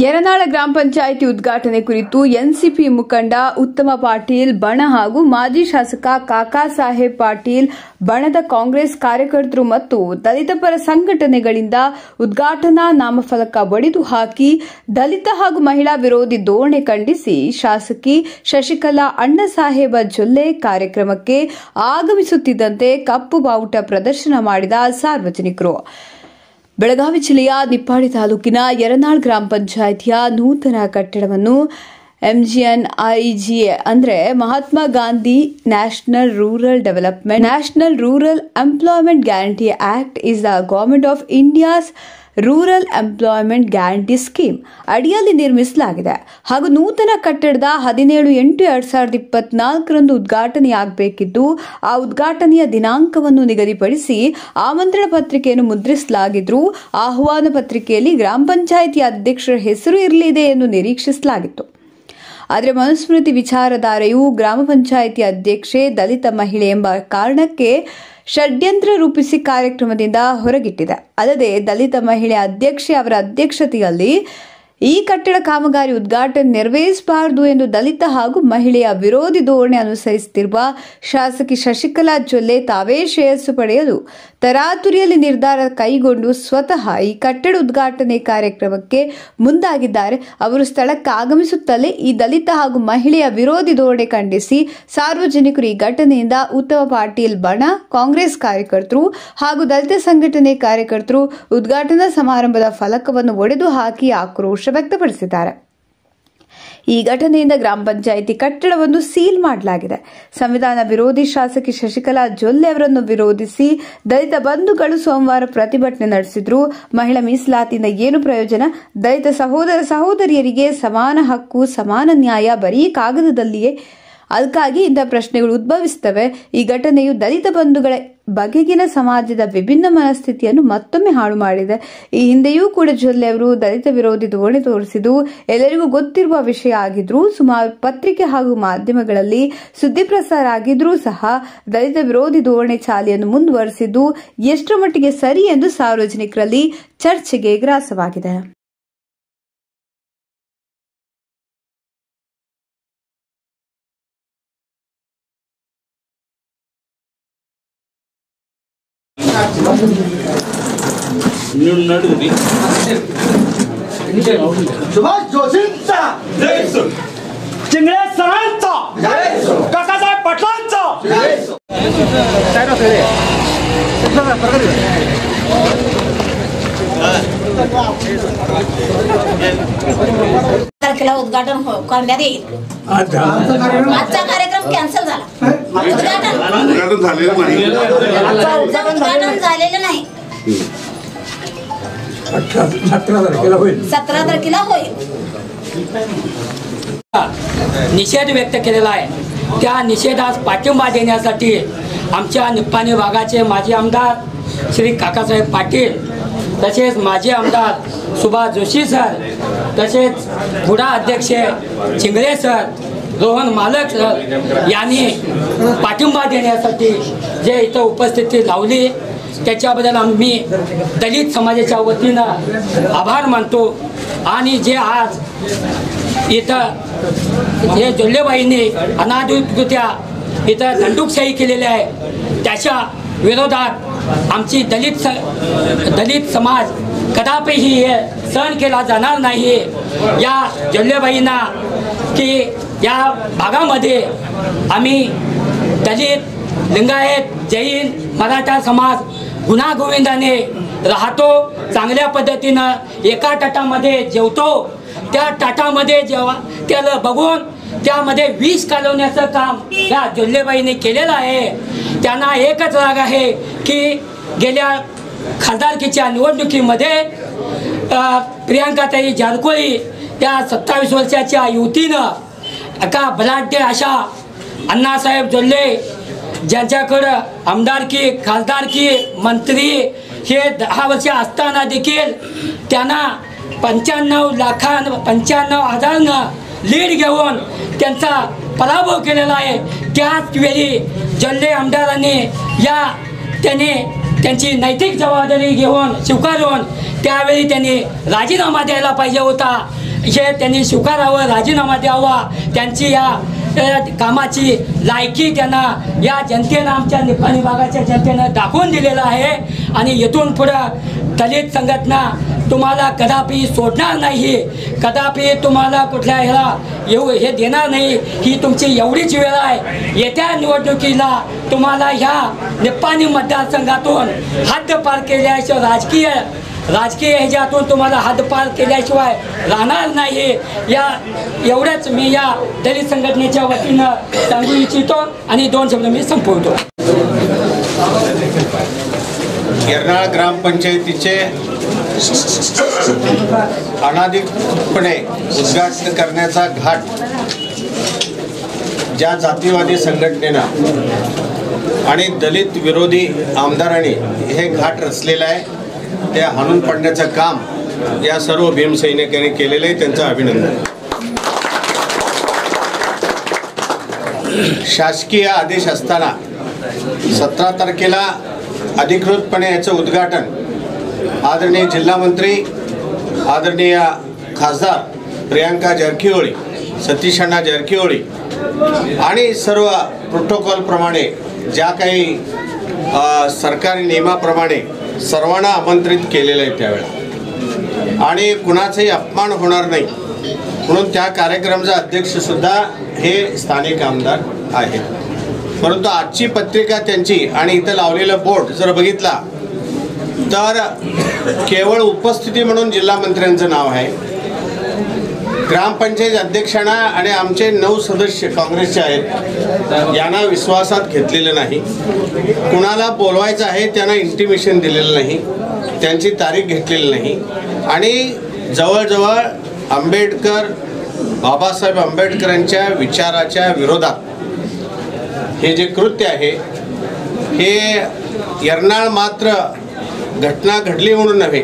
ಯರನಾಳ ಗ್ರಾಮ ಪಂಚಾಯಿತಿ ಉದ್ಘಾಟನೆ ಕುರಿತು ಎನ್ಸಿಪಿ ಮುಖಂಡ ಉತ್ತಮ ಪಾಟೀಲ್ ಬಣ ಹಾಗೂ ಮಾಜಿ ಶಾಸಕ ಕಾಕಾ ಸಾಹೇಬ್ ಪಾಟೀಲ್ ಬಣದ ಕಾಂಗ್ರೆಸ್ ಕಾರ್ಯಕರ್ತರು ಮತ್ತು ದಲಿತ ಪರ ಸಂಘಟನೆಗಳಿಂದ ಉದ್ಘಾಟನಾ ನಾಮಫಲಕ ಒಡೆದು ಹಾಕಿ ದಲಿತ ಹಾಗೂ ಮಹಿಳಾ ವಿರೋಧಿ ಧೋರಣೆ ಖಂಡಿಸಿ ಶಾಸಕಿ ಶಶಿಕಲಾ ಅಣ್ಣಸಾಹೇಬ ಜೊಲ್ಲೆ ಕಾರ್ಯಕ್ರಮಕ್ಕೆ ಆಗಮಿಸುತ್ತಿದ್ದಂತೆ ಕಪ್ಪು ಬಾವುಟ ಪ್ರದರ್ಶನ ಮಾಡಿದ ಸಾರ್ವಜನಿಕರು. ಬೆಳಗಾವಿ ಜಿಲ್ಲೆಯ ನಿಪ್ಪಾಡಿ ತಾಲೂಕಿನ ಯರನಾಳ್ ಗ್ರಾಮ ಪಂಚಾಯಿತಿಯ ನೂತನ ಕಟ್ಟಡವನ್ನು MGNREGA ಅಂದರೆ Mahatma Gandhi national rural employment guarantee act is the government of India's rural employment guarantee scheme ಅಡಿಯಲ್ಲಿ ನಿರ್ಮಿಸಲಾಗಿದೆ ಹಾಗೂ ನೂತನ ಕಟ್ಟಡದ 17/8/2024 ಉದ್ಘಾಟನೆಯಾಗಬೇಕಿದ್ದು ಆ ಉದ್ಘಾಟನೆಯ ದಿನಾಂಕವನ್ನು ನಿಗದಿಪಡಿಸಿ ಆಮಂತ್ರಣ ಪತ್ರಿಕೆಯನ್ನು ಮುದ್ರಿಸಲಾಗಿದ್ದರೂ ಆಹ್ವಾನ ಪತ್ರಿಕೆಯಲ್ಲಿ ಗ್ರಾಮ ಪಂಚಾಯಿತಿ ಅಧ್ಯಕ್ಷರ ಹೆಸರು ಇರಲಿದೆ ಎಂದು ನಿರೀಕ್ಷಿಸಲಾಗಿತ್ತು. ಆದರೆ ಮನುಸ್ಮೃತಿ ವಿಚಾರಧಾರೆಯು ಗ್ರಾಮ ಪಂಚಾಯಿತಿ ಅಧ್ಯಕ್ಷೆ ದಲಿತ ಮಹಿಳೆ ಎಂಬ ಕಾರಣಕ್ಕೆ ಷಡ್ಯಂತ್ರ ರೂಪಿಸಿ ಕಾರ್ಯಕ್ರಮದಿಂದ ಹೊರಗಿಟ್ಟಿದೆ. ಅಲ್ಲದೆ ದಲಿತ ಮಹಿಳೆ ಅಧ್ಯಕ್ಷೆ ಅವರ ಅಧ್ಯಕ್ಷತೆಯಲ್ಲಿ ಈ ಕಟ್ಟಡ ಕಾಮಗಾರಿ ಉದ್ಘಾಟನೆ ನೆರವೇರಿಸಬಾರದು ಎಂದು ದಲಿತ ಹಾಗೂ ಮಹಿಳೆಯ ವಿರೋಧಿ ಧೋರಣೆ ಅನುಸರಿಸುತ್ತಿರುವ ಶಾಸಕಿ ಶಶಿಕಲಾ ಜೊಲ್ಲೆ ತಾವೇ ಶ್ರೇಯಸ್ಸು ಪಡೆಯಲು ತರಾತುರಿಯಲ್ಲಿ ನಿರ್ಧಾರ ಕೈಗೊಂಡು ಸ್ವತಃ ಈ ಕಟ್ಟಡ ಉದ್ಘಾಟನೆ ಕಾರ್ಯಕ್ರಮಕ್ಕೆ ಮುಂದಾಗಿದ್ದಾರೆ. ಅವರು ಸ್ಥಳಕ್ಕೆ ಆಗಮಿಸುತ್ತಲೇ ಈ ದಲಿತ ಹಾಗೂ ಮಹಿಳೆಯ ವಿರೋಧಿ ಧೋರಣೆ ಖಂಡಿಸಿ ಸಾರ್ವಜನಿಕರು ಈ ಘಟನೆಯಿಂದ ಉತ್ತಮ ಪಾಟೀಲ್ ಬಣ ಕಾಂಗ್ರೆಸ್ ಕಾರ್ಯಕರ್ತರು ಹಾಗೂ ದಲಿತ ಸಂಘಟನೆ ಕಾರ್ಯಕರ್ತರು ಉದ್ಘಾಟನಾ ಸಮಾರಂಭದ ಫಲಕವನ್ನು ಒಡೆದು ಹಾಕಿ ಆಕ್ರೋಶ ವ್ಯಕ್ತಪಡಿಸಿದ್ದಾರೆ. ಈ ಘಟನೆಯಿಂದ ಗ್ರಾಮ ಪಂಚಾಯಿತಿ ಕಟ್ಟಡವನ್ನು ಸೀಲ್ ಮಾಡಲಾಗಿದೆ. ಸಂವಿಧಾನ ವಿರೋಧಿ ಶಾಸಕಿ ಶಶಿಕಲಾ ಜೊಲ್ಲೆ ಅವರನ್ನು ವಿರೋಧಿಸಿ ದಲಿತ ಬಂಧುಗಳು ಸೋಮವಾರ ಪ್ರತಿಭಟನೆ ನಡೆಸಿದ್ರು. ಮಹಿಳಾ ಮೀಸಲಾತಿಯಿಂದ ಏನು ಪ್ರಯೋಜನ? ದಲಿತ ಸಹೋದರ ಸಹೋದರಿಯರಿಗೆ ಸಮಾನ ಹಕ್ಕು, ಸಮಾನ ನ್ಯಾಯ ಬರೀ ಕಾಗದದಲ್ಲಿಯೇ? ಅದಕ್ಕಾಗಿ ಇಂಥ ಪ್ರಶ್ನೆಗಳು ಉದ್ಭವಿಸುತ್ತವೆ. ಈ ಘಟನೆಯು ದಲಿತ ಬಂಧುಗಳ ಬಗೆಗಿನ ಸಮಾಜದ ವಿಭಿನ್ನ ಮನಸ್ಥಿತಿಯನ್ನು ಮತ್ತೊಮ್ಮೆ ಹಾಳು ಮಾಡಿದೆ. ಈ ಹಿಂದೆಯೂ ಕೂಡ ಜೊಲ್ಲೆ ಅವರು ದಲಿತ ವಿರೋಧಿ ಧೋರಣೆ ತೋರಿಸಿದ್ದು ಎಲ್ಲರಿಗೂ ಗೊತ್ತಿರುವ ವಿಷಯ ಆಗಿದ್ರೂ ಸುಮಾರು ಪತ್ರಿಕೆ ಹಾಗೂ ಮಾಧ್ಯಮಗಳಲ್ಲಿ ಸುದ್ದಿ ಪ್ರಸಾರ ಆಗಿದ್ರೂ ಸಹ ದಲಿತ ವಿರೋಧಿ ಧೋರಣೆ ಚಾಲಿಯನ್ನು ಮುಂದುವರೆಸಿದ್ದು ಎಷ್ಟರ ಮಟ್ಟಿಗೆ ಸರಿ ಎಂದು ಸಾರ್ವಜನಿಕರಲ್ಲಿ ಚರ್ಚೆಗೆ ಗ್ರಾಸವಾಗಿದೆ. सुभाष जोशींचा चिंगळे सरांचा काकासाहेब पाटलांचा तारखेला उद्घाटन करण्यात येईल. आजचा कार्यक्रम कॅन्सल झाला. उद्घाटन झालेलं नाही. 17 तारखेला होईल. निषेध व्यक्त केलेला आहे. त्या निषेधास पाठिंबा देण्यासाठी आमच्या निप्पाणी भागाचे माजी आमदार श्री काकासाहेब पाटील, तसेच माजी आमदार सुभाष जोशी सर, तसेच बुडा अध्यक्ष चिंगळे सर, रोहन मालक सर यांनी पाठिंबा देण्यासाठी जे इथं उपस्थिती लावली त्याच्याबद्दल आम्ही दलित समाजाच्या वतीनं आभार मानतो. आणि जे आज इथं हे जोल्लेबाईंनी अनाधिकृत्या इथं दंडुकशाही केलेली आहे त्याच्या विरोधात आमची दलित समाज कदापिही हे सहन केला जाणार नाही. या जोल्लेबाईंना की या भागामध्ये आम्ही दलित, लिंगायत, जैन, मराठा समाज गुण्यागोविंदाने राहतो. चांगल्या पद्धतीनं एका ताटामध्ये जेवतो. त्या ताटामध्ये जेव्हा त्याला बघून त्यामध्ये विष कालवण्याचं काम या जोल्लेबाईंनी केलेलं आहे. त्यांना एकच राग आहे की गेल्या खासदारकीच्या निवडणुकीमध्ये प्रियांकाताई जारकोळी त्या 27 वर्षाच्या युवतीनं एका बलाढ्य अशा अण्णासाहेब जोल्ले ज्यांच्याकडं आमदारकी, खासदारकी, मंत्री हे 10 वर्ष असताना देखील त्यांना 95,000 लीड घेऊन त्यांचा पराभव केलेला आहे. त्याच वेळी जोल्ले आमदारांनी त्यांची नैतिक जबाबदारी घेऊन स्वीकारून त्यावेळी त्यांनी राजीनामा द्यायला पाहिजे होता. हे त्यांनी स्वीकारावं, राजीनामा द्यावा. त्यांची या कामाची लायकी त्यांना या जनतेनं, आमच्या निपाणी भागाच्या जनतेनं दाखवून दिलेलं आहे. आणि इथून पुढं दलित संघटना तुम्हाला कदापि सोडणार नाही, कदापि तुम्हाला कुठल्या ह्याला हे देणार नाही. ही तुमची एवढीच वेळ आहे. येत्या निवडणुकीला तुम्हाला ह्या निपाणी मतदारसंघातून हद्दपार केल्याशिवाय राजकीय ह्याच्यातून तुम्हाला हद्दपार केल्याशिवाय राहणार नाही. एवढ्याच मी या दलित संघटनेच्या वतीनं सांगू इच्छितो आणि 2 शब्द मी संपवतो. येरनाळ ग्रामपंचायतीचे अनाधिकृतपणे उद्घाटन करण्याचा घाट ज्या जातीवादी संघटनेनं आणि दलित विरोधी आमदारांनी हे घाट रचलेलं आहे, ते हाणून पाडण्याचं काम या सर्व भीमसैनिकांनी केलेलं आहे. त्यांचं अभिनंदन. शासकीय आदेश असताना 17 तारखेला अधिकृतपणे याचं उद्घाटन आदरणीय जिल्हा मंत्री, आदरणीय खासदार प्रियांका जारकिहोळी, सतीश अण्णा जारकिहोळी आणि सर्व प्रोटोकॉलप्रमाणे ज्या काही सरकारी नियमाप्रमाणे सर्वांना आमंत्रित केलेलं आहे त्यावेळेला, आणि कुणाचाही अपमान होणार नाही म्हणून त्या कार्यक्रमाचा अध्यक्षसुद्धा हे स्थानिक आमदार आहेत. परंतु आजची पत्रिका त्यांची आणि इथं लावलेलं बोर्ड जर बघितला तर केवळ उपस्थिती म्हणून जिल्हा मंत्र्यांचं नाव आहे. ग्रामपंचायत अध्यक्षांना आणि आमचे 9 सदस्य काँग्रेसचे आहेत यांना विश्वासात घेतलेलं नाही. कुणाला बोलवायचं आहे त्यांना इंटिमेशन दिलेलं नाही, त्यांची तारीख घेतलेली नाही. आणि जवळजवळ बाबासाहेब आंबेडकरांच्या विचाराच्या विरोधात हे जे कृत्य आहे हे येरनाळ मात्र घटना घडली म्हणून नव्हे,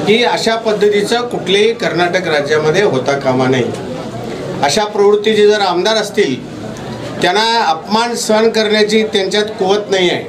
की अशा पद्धतीचं कुठलेही कर्नाटक राज्यामध्ये होता कामा नये. अशा प्रवृत्तीचे जर आमदार असतील त्यांना अपमान सहन करण्याची त्यांच्यात कुवत नाही आहे.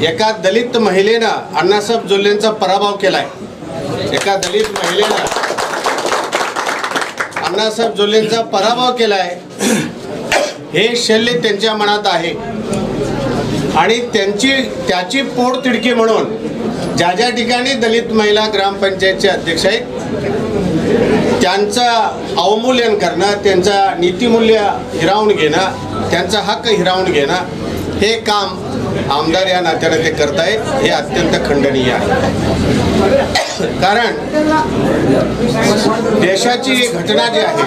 एका दलित महिलेनं अण्णासाहेब जोल्लेंचा पराभव केलाय. एका दलित महिलेनं अण्णासाहेब जोल्लेंचा पराभव केलाय. हे शल्य त्यांच्या मनात आहे आणि त्याची पोटतिडकी म्हणून ज्या ठिकाणी दलित महिला ग्रामपंचायतचे अध्यक्ष आहेत त्यांचं अवमूल्यन करणं, त्यांचं नीतिमूल्य हिरावून घेणं, त्यांचा हक्क हिरावून घेणं हे काम आमदार या नात्याने ते करतायत. हे अत्यंत खंडनीय आहे. कारण देशाची घटना जी आहे,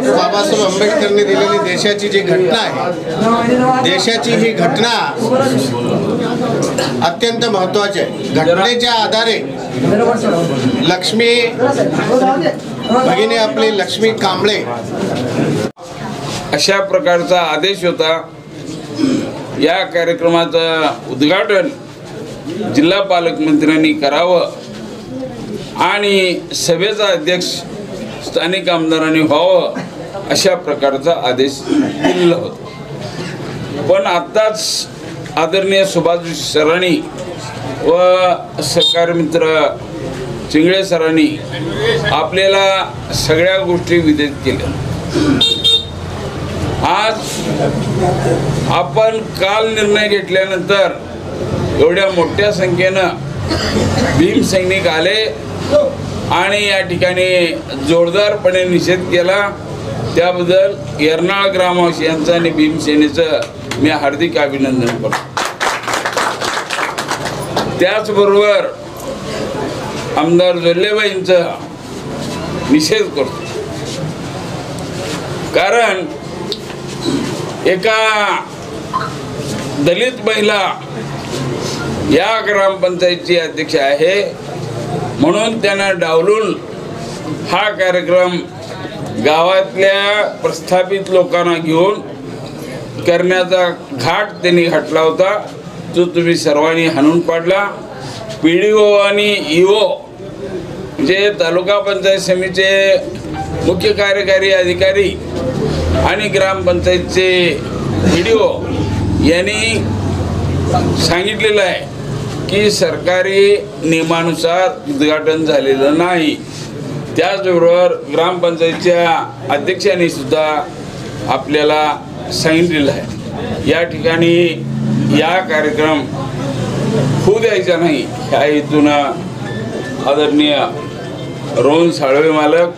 बाबासाहेब आंबेडकरांनी दिलेली देशाची जी घटना आहे, देशाची ही घटना अत्यंत महत्त्वाची आहे. घटनेच्या आधारे लक्ष्मी भगिनी आपली लक्ष्मी कांबळे अशा प्रकारचा आदेश होता. या कार्यक्रमाचं उद्घाटन जिल्हा पालकमंत्र्यांनी करावं आणि सभेचा अध्यक्ष स्थानिक आमदारांनी व्हावं अशा प्रकारचा आदेश दिलेला होता. पण आत्ताच आदरणीय सुभाष सरांनी व सहकार मित्र चिंगळे सरांनी आपल्याला सगळ्या गोष्टी विदित केल्या. आज आपण काल निर्णय घेतल्यानंतर एवढ्या मोठ्या संख्येनं भीम सैनिक आले आणि या ठिकाणी जोरदारपणे निषेध केला. त्याबद्दल येरनाळ ग्रामवासियांचं आणि भीमसेनेचं मी हार्दिक अभिनंदन करतो. त्याचबरोबर आमदार जोल्लेबाईंचा निषेध करतो. कारण एका दलित महिला या ग्रामपंचायतची अध्यक्ष आहे म्हणून त्यांना डावलून हा कार्यक्रम गावातल्या प्रस्थापित लोकांना घेऊन करण्याचा घाट त्यांनी घातला होता, जो तुम्ही सर्वांनी हाणून पाडला. PDO आणि EO जे तालुका पंचायत समितीचे मुख्य कार्यकारी अधिकारी आणि ग्रामपंचायतचे PDO यांनी सांगितलेलं आहे की सरकारी नियमानुसार उद्घाटन झालेलं नाही. त्याचबरोबर ग्रामपंचायतीच्या अध्यक्षांनी सुद्धा आपल्याला सांगितलेलं आहे या ठिकाणी या कार्यक्रम होऊ द्यायचा नाही ह्या हेतूनं आदरणीय रोहन साळवे मालक,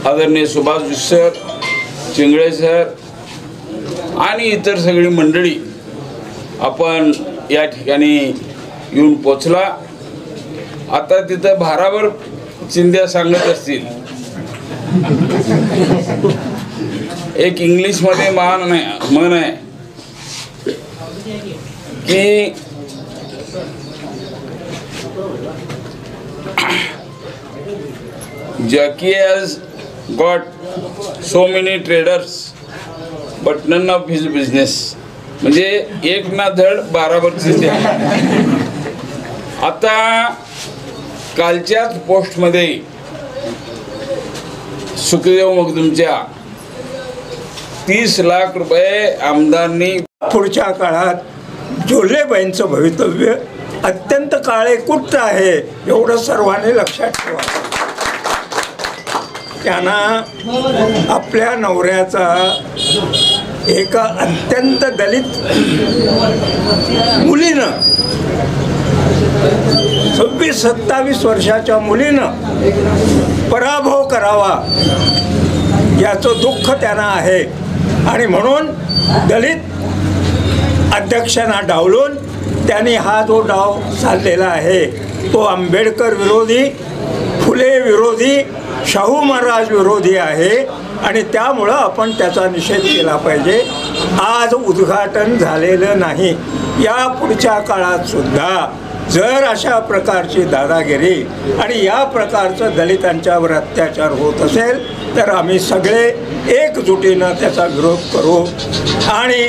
आदरणीय सुभाष सर, चिंगळे सर आणि इतर सगळी मंडळी आपण या ठिकाणी येऊन पोचला. आता तिथं भाराभर चिंध्या सांगत असतील. एक इंग्लिशमध्ये म्हण आहे की Jackie has got so many traders but none of his business. म्हणजे एक ना धड 12 वर्षाचे. आता कालच्याच पोस्टमध्ये सुखदेव मगदुमच्या 30 लाख रुपये आमदारांनी पुढच्या काळात जोल्लेबाईंचं भवितव्य अत्यंत काळेकुट्ट आहे एवढं सर्वांनी लक्षात ठेवा. त्यांना आपल्या नवऱ्याचा एका अत्यंत दलित मुलीनं 26-27 वर्षाच्या मुलीनं पराभव करावा याचं दुःख त्यांना आहे आणि म्हणून दलित अध्यक्षांना डावलून त्यांनी हा जो डाव चाललेला आहे तो आंबेडकर विरोधी, फुले विरोधी, शाहू महाराज विरोधी आहे आणि त्यामुळं आपण त्याचा निषेध केला पाहिजे. आज उद्घाटन झालेलं नाही. या पुढच्या काळात सुद्धा जर अशा प्रकारची दादागिरी आणि या प्रकारचं दलितांच्यावर अत्याचार होत असेल तर आम्ही सगळे एकजुटीनं त्याचा विरोध करू आणि